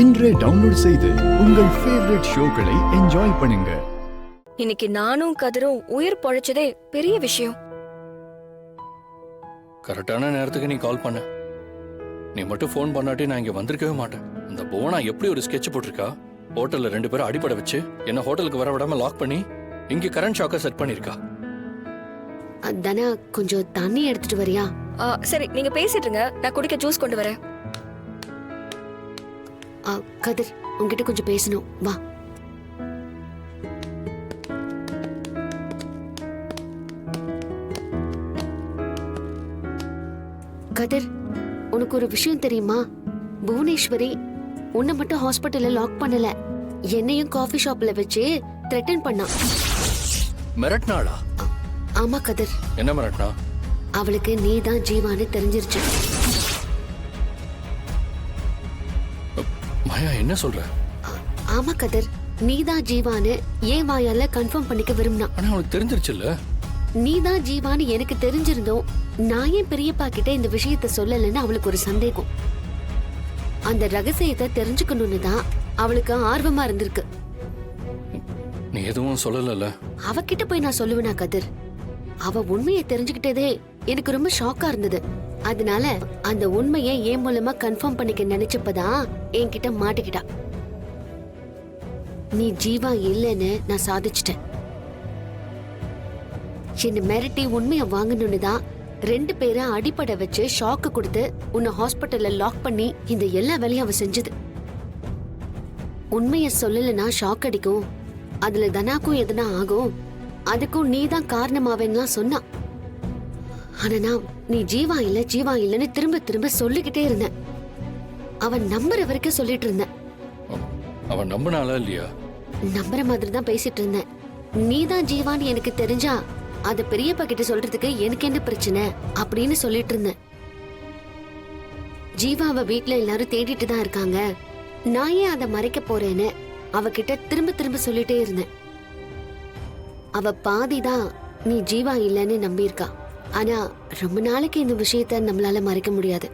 இன்றே டவுன்லோட் செய்து உங்கள் ஃபேவரட் ஷோக்களை என்ஜாய் பண்ணுங்க. இன்னைக்கு நானும் கதிரும் உயிர் பொழைச்சதே பெரிய விஷயம். கரெக்டான நேரத்துக்கு நீ கால் பண்ண. நீ மட்டும் ஃபோன் பண்ணாட்டி நான் இங்க வந்திருக்கவே மாட்டேன். இந்த புவனா எப்படி ஒரு ஸ்கெட்ச் போட்டிருக்கா. ஹோட்டல்ல 2 பேரும் அடிப்படை வச்சு என்ன ஹோட்டலுக்கு வர விடாம லாக் பண்ணி இங்க கரண்ட் ஷாக்கை செட் பண்ணிருக்கா. அதானா கொஞ்சம் தண்ணி எடுத்துட்டு வரியா? சரி, நீங்க பேசிட்டு இருங்க, நான் குடிக்க ஜூஸ் கொண்டு வரேன். கதிர், உன்கிட்ட கொஞ்சம் பேசணும், வா. கதிர், உனக்கு ஒரு விஷயம் தெரியுமா? புவனேஸ்வரி உன்னை மட்டும் ஹாஸ்பிட்டல்ல லாக் பண்ணல, என்னையும் காஃபி ஷாப்ல வச்சு த்ரெட்டன் பண்ணா. மிரட்னாளா? ஆமா கதிர். என்ன மிரட்னா? அவளுக்கு நீதான் ஜீவான்னு தெரிஞ்சிருச்சு. மாயா, என்ன சொல்ற? ஆமா கதிர், நீதான் ஜீவான்னு ஏன் வாயால கன்ஃபார்ம் பண்ணிக்க விரும்பினா. ஆனா அவளுக்கு தெரிஞ்சிருச்சுல்ல. நீதான் ஜீவான்னு எனக்கு தெரிஞ்சிருந்தோம் நான் ஏன் பெரியப்பா கிட்ட இந்த விஷயத்த சொல்லலன்னு அவளுக்கு ஒரு சந்தேகம். அந்த ரகசியத்தை தெரிஞ்சுக்கணும்னு தான் அவளுக்கு ஆர்வமா இருந்திருக்கு. நீ எதுவும் சொல்லல. அவகிட்ட போய் நான் சொல்லுவேனா கதிர்? அவ உண்மையை தெரிஞ்சுக்கிட்டதே எனக்கு ரொம்ப ஷாக்கா இருந்தது. அதனால அந்த உண்மையை என் மூலமா கன்ஃபார்ம் பண்ணிக்க நினைச்சப்பதான் என்கிட்ட மாட்டிக்கிட்டா. நீ ஜீவா இல்லைன்னு நான் சாதிச்சிட்டேன். என்ன மிரட்டி உண்மையை வாங்கணும்னு தான் 2 பேரை அடிப்படை வச்சு ஷாக்கு கொடுத்து உன்னை ஹாஸ்பிட்டல்ல லாக் பண்ணி இந்த எல்லா வேலையும் அவ செஞ்சது. உண்மைய சொல்லலன்னா ஷாக் அடிக்கும், அதுல தனாக்கும் எதனா ஆகும், அதுக்கும் நீ தான் காரணமாவேன்லாம் சொன்னா. ஆனா நான் நீ ஜீவா இல்லன்னு திரும்ப திரும்ப சொல்லிக்கிட்டே இருந்தேன். அவன் நம்புற வரைக்கும் சொல்லிட்டு இருந்தேன். அவன் நம்பினாளா இல்லையா? நம்புற மாதிரி தான் பேசிட்டு இருந்தேன். நீதான் ஜீவான்னு எனக்கு தெரிஞ்சா அத பெரியப்பா கிட்ட சொல்றதுக்கு எனக்கு என்ன பிரச்சனை அப்படின்னு சொல்லிட்டு இருந்தேன். ஜீவாவை வீட்டுல எல்லாரும் தேடிட்டு தான் இருக்காங்க, நான் ஏன் அதை மறைக்க போறேன்னு அவகிட்ட திரும்ப திரும்ப சொல்லிட்டே இருந்தேன். அவ பாதிதான் நீ ஜீவா இல்லன்னு நம்பியிருக்கா. ஆனா ரொம்ப நாளைக்கு இந்த விஷயத்த நம்மளால மறைக்க முடியாது.